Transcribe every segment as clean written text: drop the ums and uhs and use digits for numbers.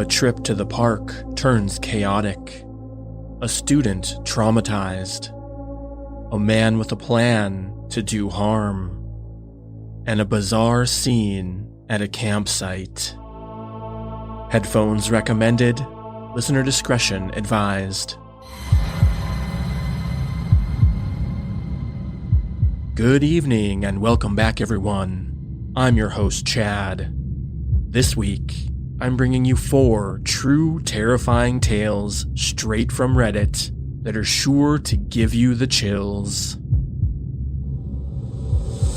A trip to the park turns chaotic. A student traumatized. A man with a plan to do harm. And a bizarre scene at a campsite. Headphones recommended. Listener discretion advised. Good evening and welcome back, everyone. I'm your host, Chad. This week, I'm bringing you 4 true terrifying tales straight from Reddit that are sure to give you the chills.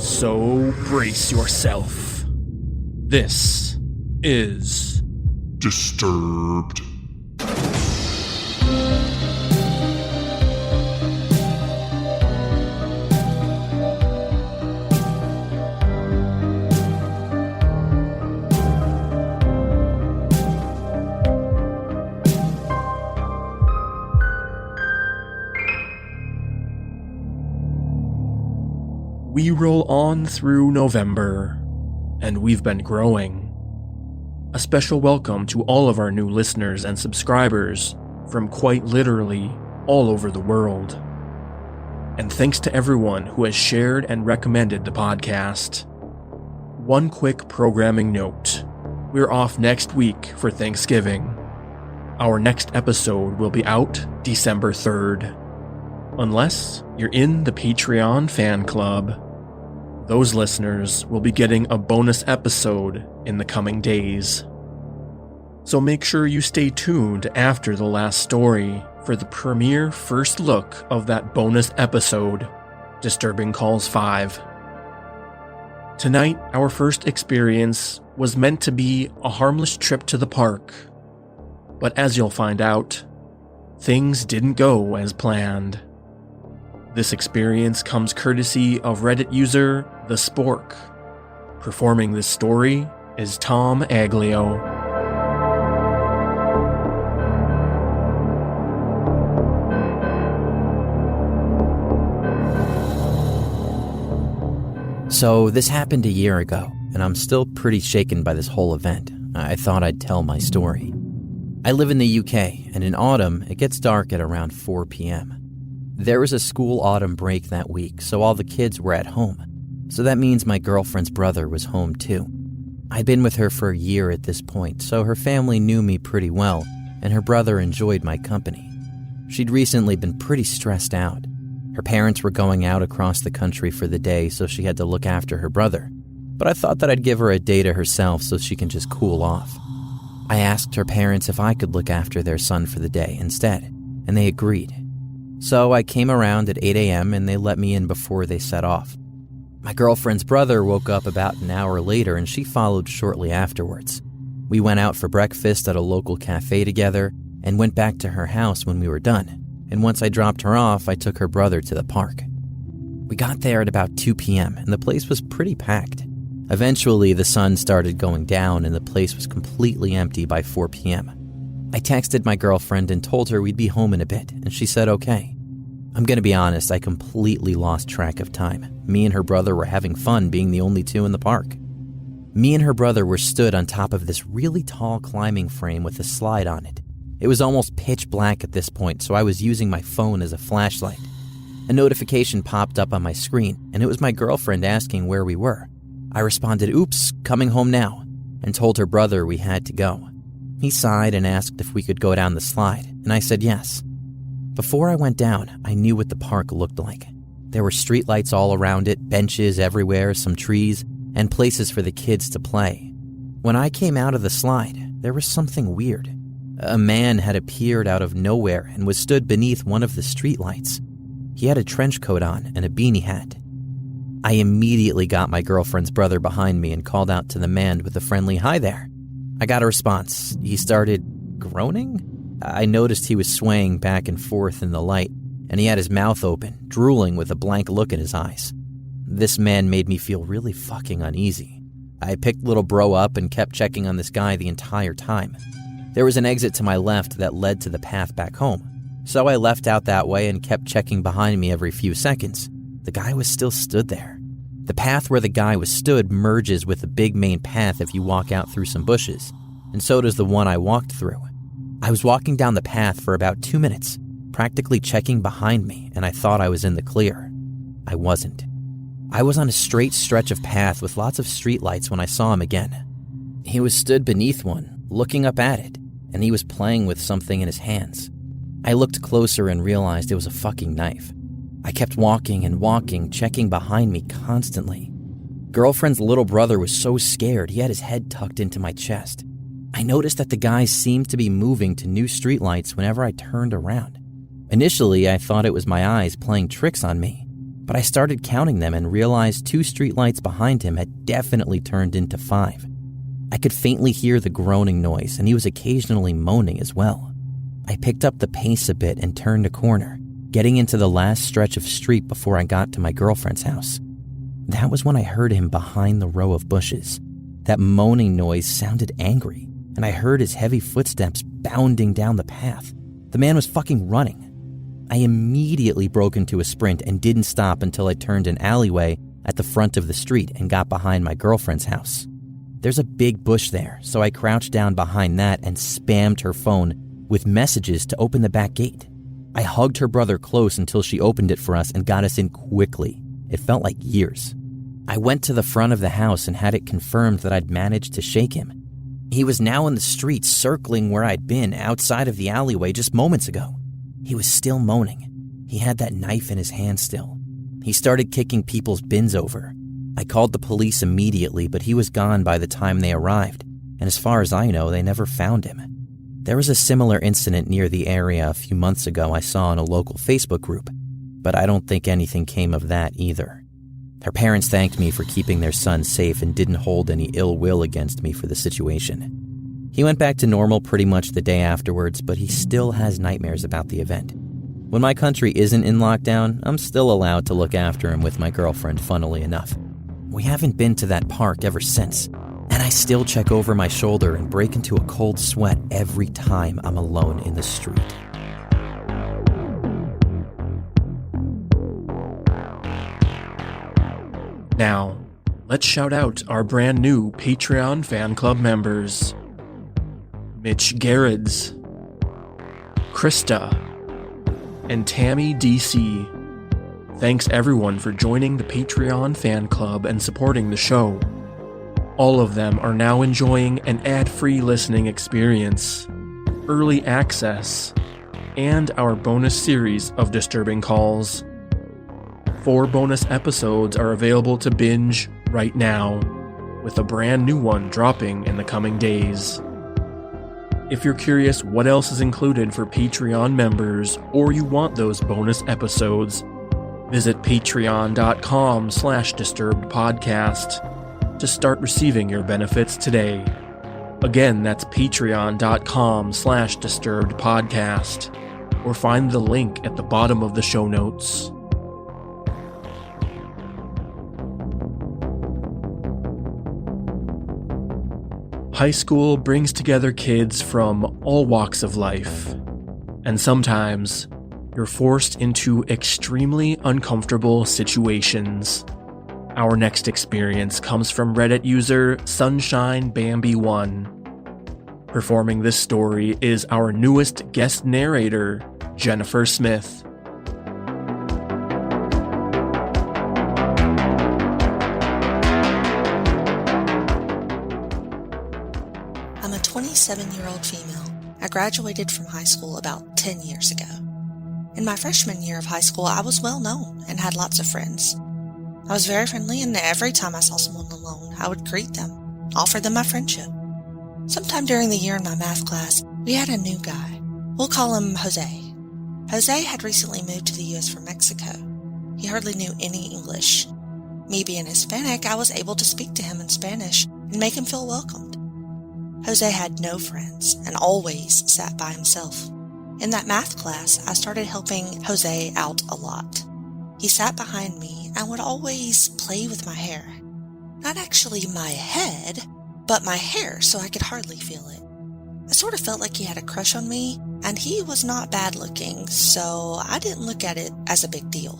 So brace yourself. This is Disturbed. We roll on through November, and we've been growing. A special welcome to all of our new listeners and subscribers from quite literally all over the world. And thanks to everyone who has shared and recommended the podcast. One quick programming note. We're off next week for Thanksgiving. Our next episode will be out December 3rd. Unless you're in the Patreon fan club. Those listeners will be getting a bonus episode in the coming days. So make sure you stay tuned after the last story for the premiere first look of that bonus episode, Disturbing Calls 5. Tonight, our first experience was meant to be a harmless trip to the park. But as you'll find out, things didn't go as planned. This experience comes courtesy of Reddit user The Spork. Performing this story is Tom Aglio. So this happened a year ago, and I'm still pretty shaken by this whole event. I thought I'd tell my story. I live in the UK, and in autumn, it gets dark at around 4 p.m. There was a school autumn break that week, so all the kids were at home. So that means my girlfriend's brother was home too. I'd been with her for a year at this point, so her family knew me pretty well, and her brother enjoyed my company. She'd recently been pretty stressed out. Her parents were going out across the country for the day, so she had to look after her brother. But I thought that I'd give her a day to herself so she can just cool off. I asked her parents if I could look after their son for the day instead, and they agreed. So I came around at 8 a.m. and they let me in before they set off. My girlfriend's brother woke up about an hour later and she followed shortly afterwards. We went out for breakfast at a local cafe together and went back to her house when we were done. And once I dropped her off, I took her brother to the park. We got there at about 2 p.m. and the place was pretty packed. Eventually, the sun started going down and the place was completely empty by 4 p.m. I texted my girlfriend and told her we'd be home in a bit, and she said okay. I'm gonna be honest, I completely lost track of time. Me and her brother were having fun being the only two in the park. Me and her brother were stood on top of this really tall climbing frame with a slide on it. It was almost pitch black at this point, so I was using my phone as a flashlight. A notification popped up on my screen, and it was my girlfriend asking where we were. I responded, "Oops, coming home now," and told her brother we had to go. He sighed and asked if we could go down the slide, and I said yes. Before I went down, I knew what the park looked like. There were streetlights all around it, benches everywhere, some trees, and places for the kids to play. When I came out of the slide, there was something weird. A man had appeared out of nowhere and was stood beneath one of the streetlights. He had a trench coat on and a beanie hat. I immediately got my girlfriend's brother behind me and called out to the man with a friendly "Hi there." I got a response. He started groaning? I noticed he was swaying back and forth in the light, and he had his mouth open, drooling with a blank look in his eyes. This man made me feel really fucking uneasy. I picked little bro up and kept checking on this guy the entire time. There was an exit to my left that led to the path back home, so I left out that way and kept checking behind me every few seconds. The guy was still stood there. The path where the guy was stood merges with the big main path if you walk out through some bushes. and so does the one I walked through. I was walking down the path for about 2 minutes, practically checking behind me, and I thought I was in the clear. I wasn't. I was on a straight stretch of path with lots of streetlights when I saw him again. He was stood beneath one, looking up at it, and he was playing with something in his hands. I looked closer and realized it was a fucking knife. I kept walking and walking, checking behind me constantly. Girlfriend's little brother was so scared he had his head tucked into my chest. I noticed that the guys seemed to be moving to new streetlights whenever I turned around. Initially, I thought it was my eyes playing tricks on me, but I started counting them and realized 2 streetlights behind him had definitely turned into 5. I could faintly hear the groaning noise, and he was occasionally moaning as well. I picked up the pace a bit and turned a corner, getting into the last stretch of street before I got to my girlfriend's house. That was when I heard him behind the row of bushes. That moaning noise sounded angry, and I heard his heavy footsteps bounding down the path. The man was fucking running. I immediately broke into a sprint and didn't stop until I turned an alleyway at the front of the street and got behind my girlfriend's house. There's a big bush there, so I crouched down behind that and spammed her phone with messages to open the back gate. I hugged her brother close until she opened it for us and got us in quickly. It felt like years. I went to the front of the house and had it confirmed that I'd managed to shake him. He was now in the street circling where I'd been outside of the alleyway just moments ago. He was still moaning. He had that knife in his hand still. He started kicking people's bins over. I called the police immediately, but he was gone by the time they arrived, and as far as I know, they never found him. There was a similar incident near the area a few months ago I saw in a local Facebook group, but I don't think anything came of that either. Her parents thanked me for keeping their son safe and didn't hold any ill will against me for the situation. He went back to normal pretty much the day afterwards, but he still has nightmares about the event. When my country isn't in lockdown, I'm still allowed to look after him with my girlfriend, funnily enough. We haven't been to that park ever since, and I still check over my shoulder and break into a cold sweat every time I'm alone in the street. Now, let's shout out our brand new Patreon fan club members. Mitch Garrids, Krista, and Tammy DC. Thanks everyone for joining the Patreon fan club and supporting the show. All of them are now enjoying an ad-free listening experience, early access, and our bonus series of Disturbing Calls. 4 bonus episodes are available to binge right now, with a brand new one dropping in the coming days. If you're curious what else is included for Patreon members, or you want those bonus episodes, visit patreon.com/disturbedpodcast to start receiving your benefits today. Again, that's patreon.com/disturbedpodcast, or find the link at the bottom of the show notes. High school brings together kids from all walks of life, and sometimes you're forced into extremely uncomfortable situations. Our next experience comes from Reddit user SunshineBambi1. Performing this story is our newest guest narrator, Jennifer Smith. I'm a 27-year-old female. I graduated from high school about 10 years ago. In my freshman year of high school, I was well known and had lots of friends. I was very friendly, and every time I saw someone alone, I would greet them, offer them my friendship. Sometime during the year in my math class, we had a new guy. We'll call him Jose. Jose had recently moved to the U.S. from Mexico. He hardly knew any English. Me being Hispanic, I was able to speak to him in Spanish and make him feel welcomed. Jose had no friends and always sat by himself. In that math class, I started helping Jose out a lot. He sat behind me and would always play with my hair. Not actually my head, but my hair, so I could hardly feel it. I sort of felt like he had a crush on me, and he was not bad looking, so I didn't look at it as a big deal.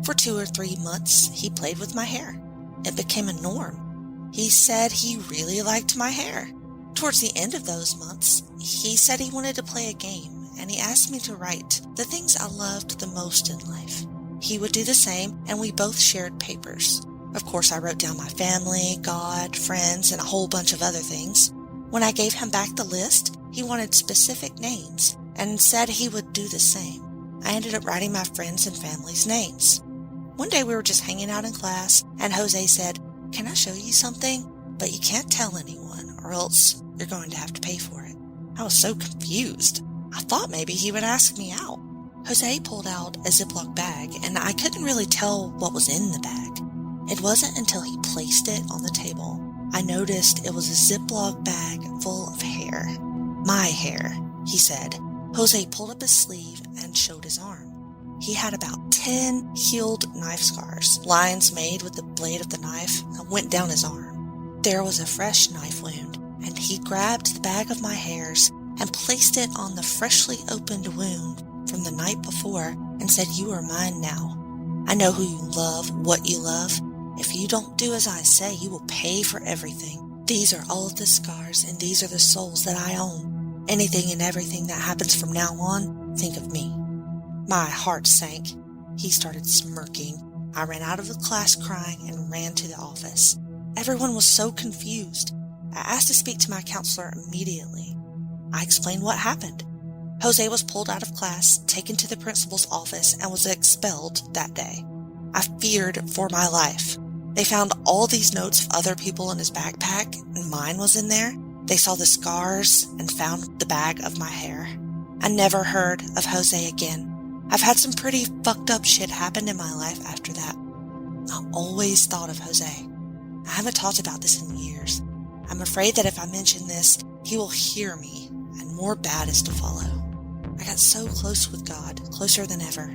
For 2 or 3 months, he played with my hair. It became a norm. He said he really liked my hair. Towards the end of those months, he said he wanted to play a game, and he asked me to write the things I loved the most in life. He would do the same, and we both shared papers. Of course, I wrote down my family, God, friends, and a whole bunch of other things. When I gave him back the list, he wanted specific names and said he would do the same. I ended up writing my friends' and family's names. One day we were just hanging out in class, and Jose said, "Can I show you something? But you can't tell anyone, or else you're going to have to pay for it." I was so confused. I thought maybe he would ask me out. Jose pulled out a Ziploc bag, and I couldn't really tell what was in the bag. It wasn't until he placed it on the table I noticed it was a Ziploc bag full of hair. "My hair," he said. Jose pulled up his sleeve and showed his arm. He had about 10 healed knife scars. Lines made with the blade of the knife went down his arm. There was a fresh knife wound, and he grabbed the bag of my hairs and placed it on the freshly opened wound from the night before and said, "You are mine now. I know who you love, what you love. If you don't do as I say, you will pay for everything. These are all of the scars, and these are the souls that I own. Anything and everything that happens from now on, think of me." My heart sank. He started smirking. I ran out of the class crying and ran to the office. Everyone was so confused. I asked to speak to my counselor immediately. I explained what happened. Jose was pulled out of class, taken to the principal's office, and was expelled that day. I feared for my life. They found all these notes of other people in his backpack, and mine was in there. They saw the scars and found the bag of my hair. I never heard of Jose again. I've had some pretty fucked up shit happen in my life after that. I always thought of Jose. I haven't talked about this in years. I'm afraid that if I mention this, he will hear me, and more bad is to follow. I got so close with God, closer than ever.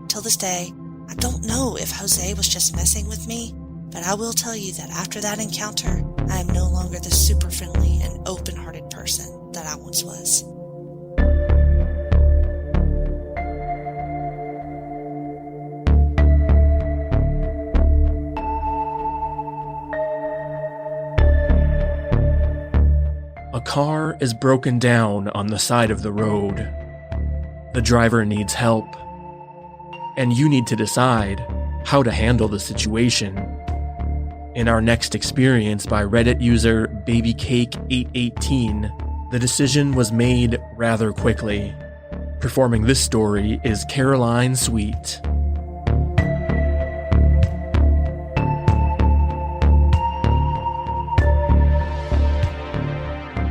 Till this day, I don't know if Jose was just messing with me, but I will tell you that after that encounter, I am no longer the super friendly and open-hearted person that I once was. A car is broken down on the side of the road. The driver needs help, and you need to decide how to handle the situation. In our next experience by Reddit user BabyCake818, the decision was made rather quickly. Performing this story is Caroline Sweet.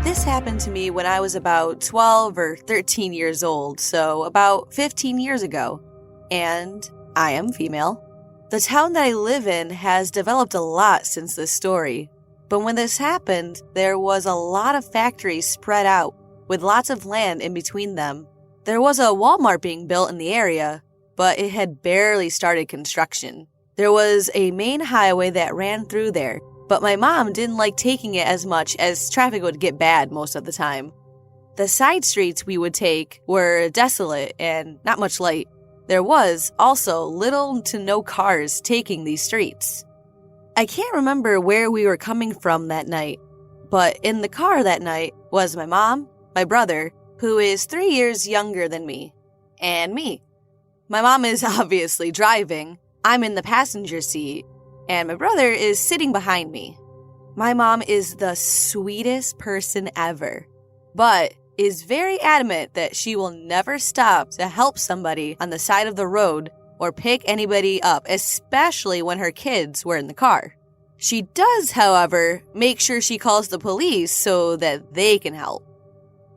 This happened to me when I was about 12 or 13 years old, so about 15 years ago. And I am female. The town that I live in has developed a lot since this story. But when this happened, there was a lot of factories spread out, with lots of land in between them. There was a Walmart being built in the area, but it had barely started construction. There was a main highway that ran through there, but my mom didn't like taking it as much as traffic would get bad most of the time. The side streets we would take were desolate and not much light. There was also little to no cars taking these streets. I can't remember where we were coming from that night, but in the car that night was my mom, my brother, who is 3 years younger than me, and me. My mom is obviously driving. I'm in the passenger seat, and my brother is sitting behind me. My mom is the sweetest person ever, but is very adamant that she will never stop to help somebody on the side of the road or pick anybody up, especially when her kids were in the car. She does, however, make sure she calls the police so that they can help.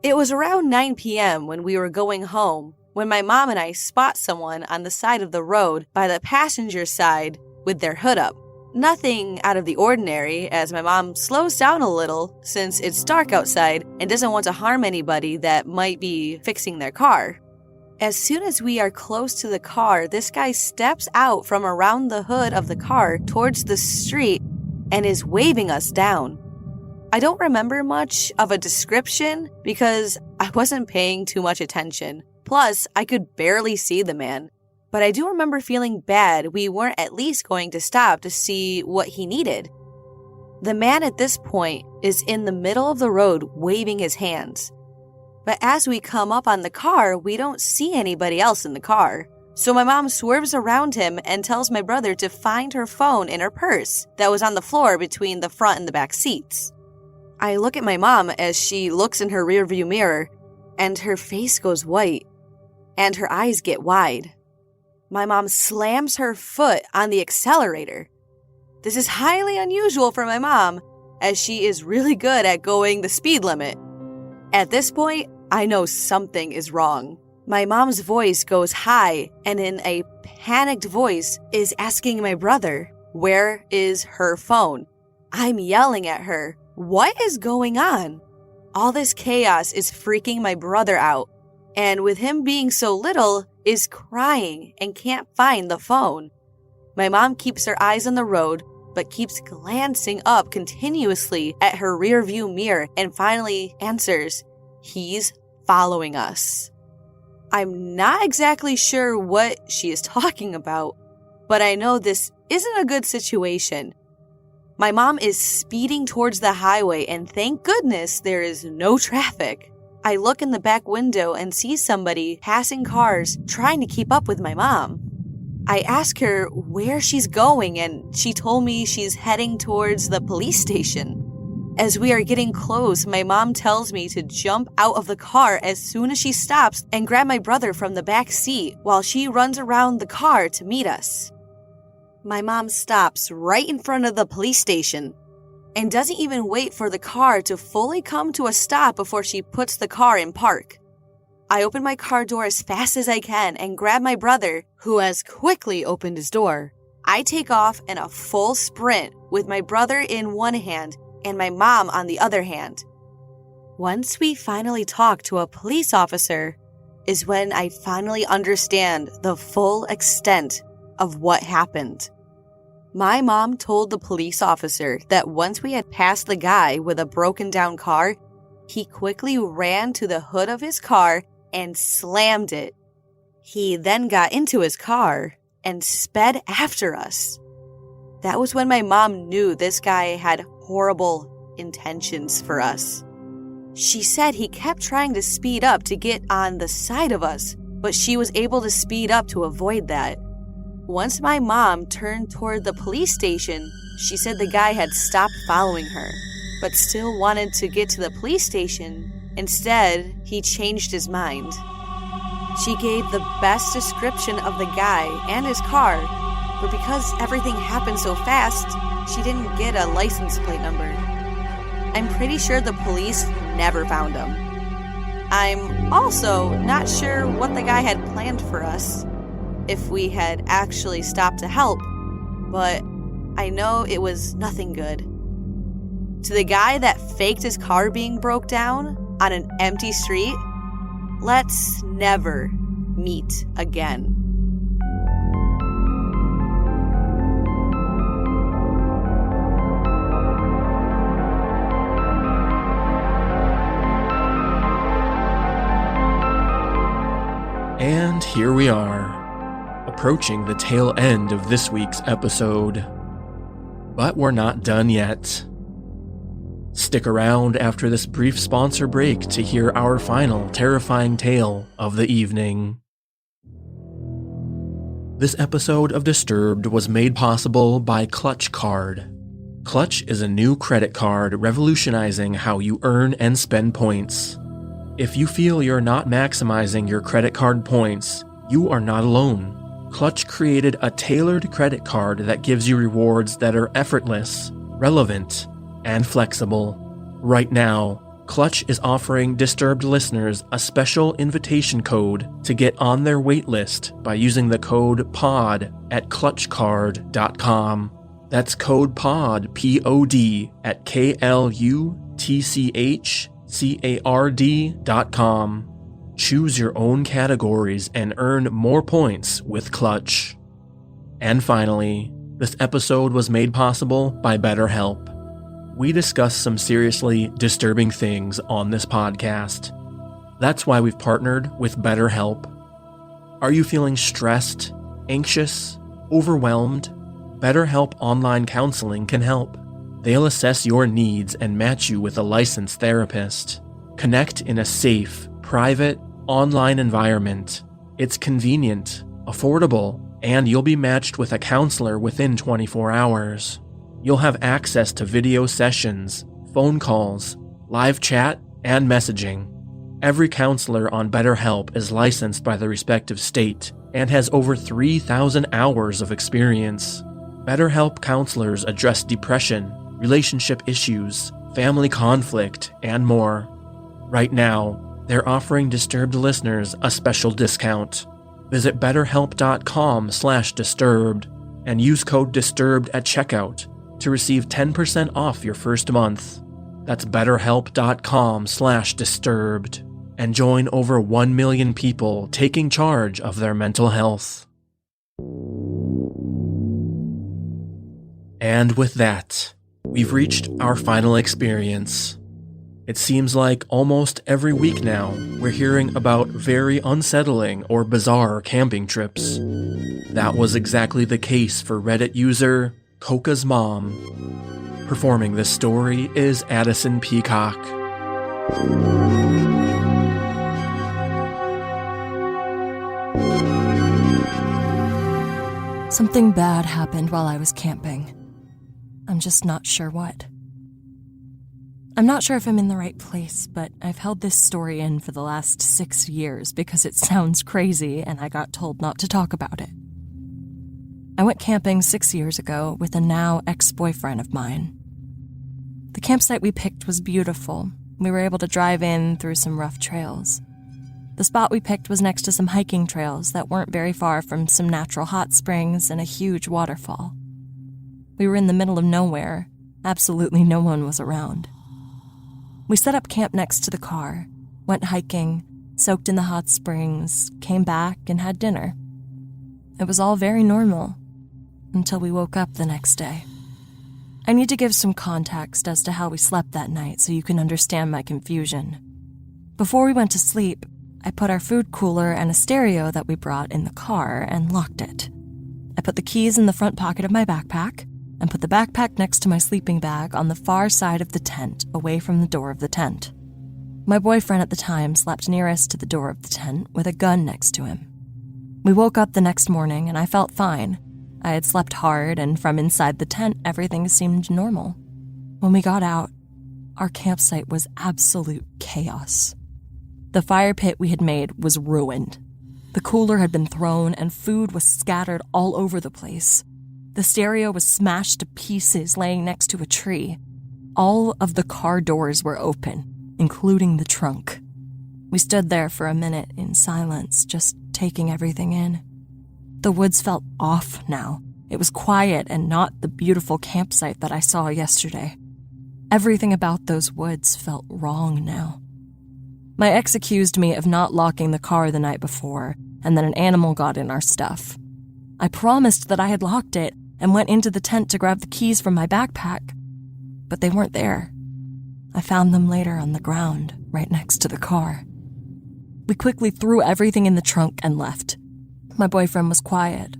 It was around 9 p.m. when we were going home when my mom and I spot someone on the side of the road by the passenger side with their hood up. Nothing out of the ordinary, as my mom slows down a little since it's dark outside and doesn't want to harm anybody that might be fixing their car. As soon as we are close to the car, this guy steps out from around the hood of the car towards the street and is waving us down. I don't remember much of a description because I wasn't paying too much attention. Plus, I could barely see the man. But I do remember feeling bad we weren't at least going to stop to see what he needed. The man at this point is in the middle of the road waving his hands. But as we come up on the car, we don't see anybody else in the car. So my mom swerves around him and tells my brother to find her phone in her purse that was on the floor between the front and the back seats. I look at my mom as she looks in her rearview mirror, and her face goes white, and her eyes get wide. My mom slams her foot on the accelerator. This is highly unusual for my mom, as she is really good at going the speed limit. At this point, I know something is wrong. My mom's voice goes high and in a panicked voice is asking my brother, where is her phone? I'm yelling at her, what is going on? All this chaos is freaking my brother out, and with him being so little, is crying and can't find the phone. My mom keeps her eyes on the road, but keeps glancing up continuously at her rearview mirror and finally answers, he's following us. I'm not exactly sure what she is talking about, but I know this isn't a good situation. My mom is speeding towards the highway, and thank goodness there is no traffic. I look in the back window and see somebody passing cars trying to keep up with my mom. I ask her where she's going, and she told me she's heading towards the police station. As we are getting close, my mom tells me to jump out of the car as soon as she stops and grab my brother from the back seat while she runs around the car to meet us. My mom stops right in front of the police station and doesn't even wait for the car to fully come to a stop before she puts the car in park. I open my car door as fast as I can and grab my brother, who has quickly opened his door. I take off in a full sprint with my brother in one hand and my mom on the other hand. Once we finally talk to a police officer is when I finally understand the full extent of what happened. My mom told the police officer that once we had passed the guy with a broken down car, he quickly ran to the hood of his car and slammed it. He then got into his car and sped after us. That was when my mom knew this guy had horrible intentions for us. She said he kept trying to speed up to get on the side of us, but she was able to speed up to avoid that. Once my mom turned toward the police station, she said the guy had stopped following her, but still wanted to get to the police station. Instead, he changed his mind. She gave the best description of the guy and his car, but because everything happened so fast, she didn't get a license plate number. I'm pretty sure the police never found him. I'm also not sure what the guy had planned for us, if we had actually stopped to help, but I know it was nothing good. To the guy that faked his car being broke down on an empty street, let's never meet again. And here we are, approaching the tail end of this week's episode. But we're not done yet. Stick around after this brief sponsor break to hear our final terrifying tale of the evening. This episode of Disturbed was made possible by Clutch Card. Clutch is a new credit card revolutionizing how you earn and spend points. If you feel you're not maximizing your credit card points, you are not alone. Clutch created a tailored credit card that gives you rewards that are effortless, relevant, and flexible. Right now, Clutch is offering Disturbed listeners a special invitation code to get on their waitlist by using the code POD at clutchcard.com. That's code POD, P-O-D, at KLUTCHCARD.com. Choose your own categories and earn more points with Clutch. And finally, this episode was made possible by BetterHelp. We discuss some seriously disturbing things on this podcast. That's why we've partnered with BetterHelp. Are you feeling stressed, anxious, overwhelmed? BetterHelp Online Counseling can help. They'll assess your needs and match you with a licensed therapist. Connect in a safe, private, online environment. It's convenient, affordable, and you'll be matched with a counselor within 24 hours. You'll have access to video sessions, phone calls, live chat, and messaging. Every counselor on BetterHelp is licensed by the respective state and has over 3,000 hours of experience. BetterHelp counselors address depression, relationship issues, family conflict, and more. Right now, they're offering Disturbed listeners a special discount. Visit betterhelp.com/disturbed and use code DISTURBED at checkout to receive 10% off your first month. That's betterhelp.com/disturbed and join over 1 million people taking charge of their mental health. And with that, we've reached our final experience. It seems like almost every week now, we're hearing about very unsettling or bizarre camping trips. That was exactly the case for Reddit user Coca's Mom. Performing this story is Addison Peacock. Something bad happened while I was camping. I'm just not sure what. I'm not sure if I'm in the right place, but I've held this story in for the last 6 years because it sounds crazy and I got told not to talk about it. I went camping 6 years ago with a now ex-boyfriend of mine. The campsite we picked was beautiful. We were able to drive in through some rough trails. The spot we picked was next to some hiking trails that weren't very far from some natural hot springs and a huge waterfall. We were in the middle of nowhere. Absolutely no one was around. We set up camp next to the car, went hiking, soaked in the hot springs, came back, and had dinner. It was all very normal until we woke up the next day. I need to give some context as to how we slept that night so you can understand my confusion. Before we went to sleep, I put our food cooler and a stereo that we brought in the car and locked it. I put the keys in the front pocket of my backpack and put the backpack next to my sleeping bag on the far side of the tent, away from the door of the tent. My boyfriend at the time slept nearest to the door of the tent with a gun next to him. We woke up the next morning and I felt fine. I had slept hard, and from inside the tent, everything seemed normal. When we got out, our campsite was absolute chaos. The fire pit we had made was ruined. The cooler had been thrown and food was scattered all over the place. The stereo was smashed to pieces laying next to a tree. All of the car doors were open, including the trunk. We stood there for a minute in silence, just taking everything in. The woods felt off now. It was quiet and not the beautiful campsite that I saw yesterday. Everything about those woods felt wrong now. My ex accused me of not locking the car the night before, and then an animal got in our stuff. I promised that I had locked it and went into the tent to grab the keys from my backpack, but they weren't there. I found them later on the ground, right next to the car. We quickly threw everything in the trunk and left. My boyfriend was quiet.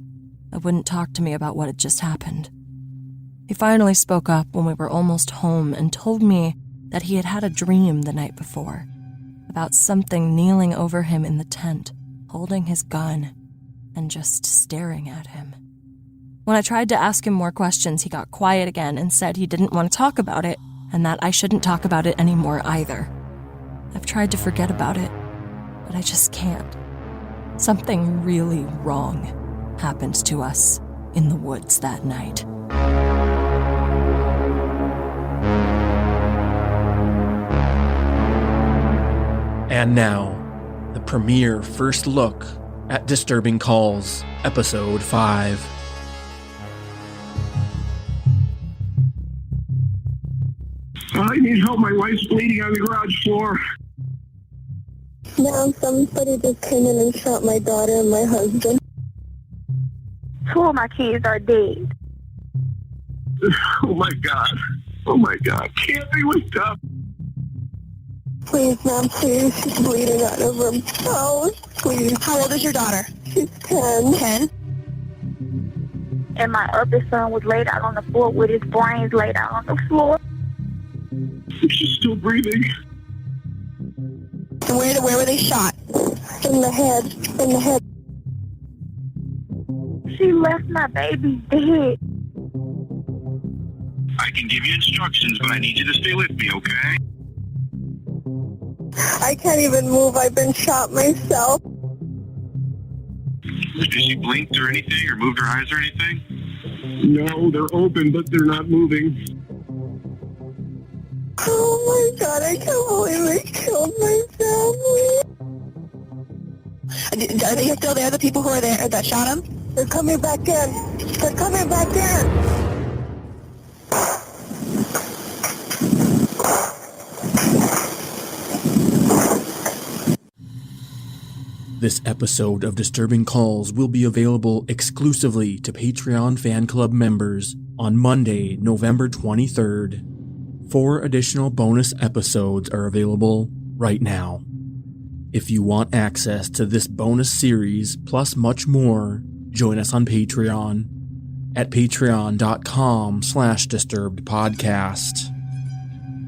He wouldn't talk to me about what had just happened. He finally spoke up when we were almost home and told me that he had had a dream the night before about something kneeling over him in the tent, holding his gun, and just staring at him. When I tried to ask him more questions, he got quiet again and said he didn't want to talk about it and that I shouldn't talk about it anymore either. I've tried to forget about it, but I just can't. Something really wrong happened to us in the woods that night. And now, the premiere first look at Disturbing Calls, Episode 5. I need help. My wife's bleeding on the garage floor. Now somebody just came in and shot my daughter and my husband. 2 of my kids are dead. Oh my God. Oh my God. Can't they wake up? Please, ma'am, please. She's bleeding out of her mouth. Please. How old is your daughter? She's 10. 10? and my other son was laid out on the floor with his brains laid out on the floor. She's still breathing. And where were they shot? In the head. In the head. She left my baby dead. I can give you instructions, but I need you to stay with me, okay? I can't even move. I've been shot myself. Did she blink or anything, or moved her eyes or anything? No, they're open, but they're not moving. Oh my God, I can't believe they killed my family. Are they still there, the people who are there that shot him? They're coming back in. They're coming back in. This episode of Disturbing Calls will be available exclusively to Patreon fan club members on Monday, November 23rd. 4 additional bonus episodes are available right now. If you want access to this bonus series plus much more, join us on Patreon at patreon.com/disturbedpodcast.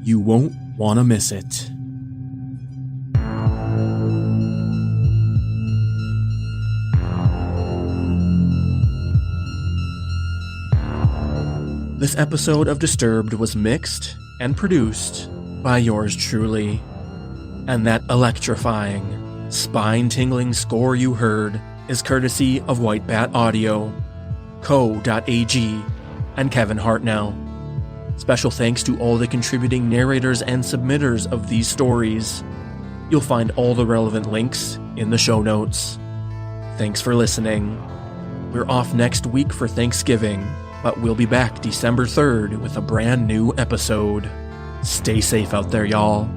You won't want to miss it. This episode of Disturbed was mixed and produced by yours truly. And that electrifying, spine-tingling score you heard is courtesy of White Bat Audio, Co.ag, and Kevin Hartnell. Special thanks to all the contributing narrators and submitters of these stories. You'll find all the relevant links in the show notes. Thanks for listening. We're off next week for Thanksgiving, but we'll be back December 3rd with a brand new episode. Stay safe out there, y'all.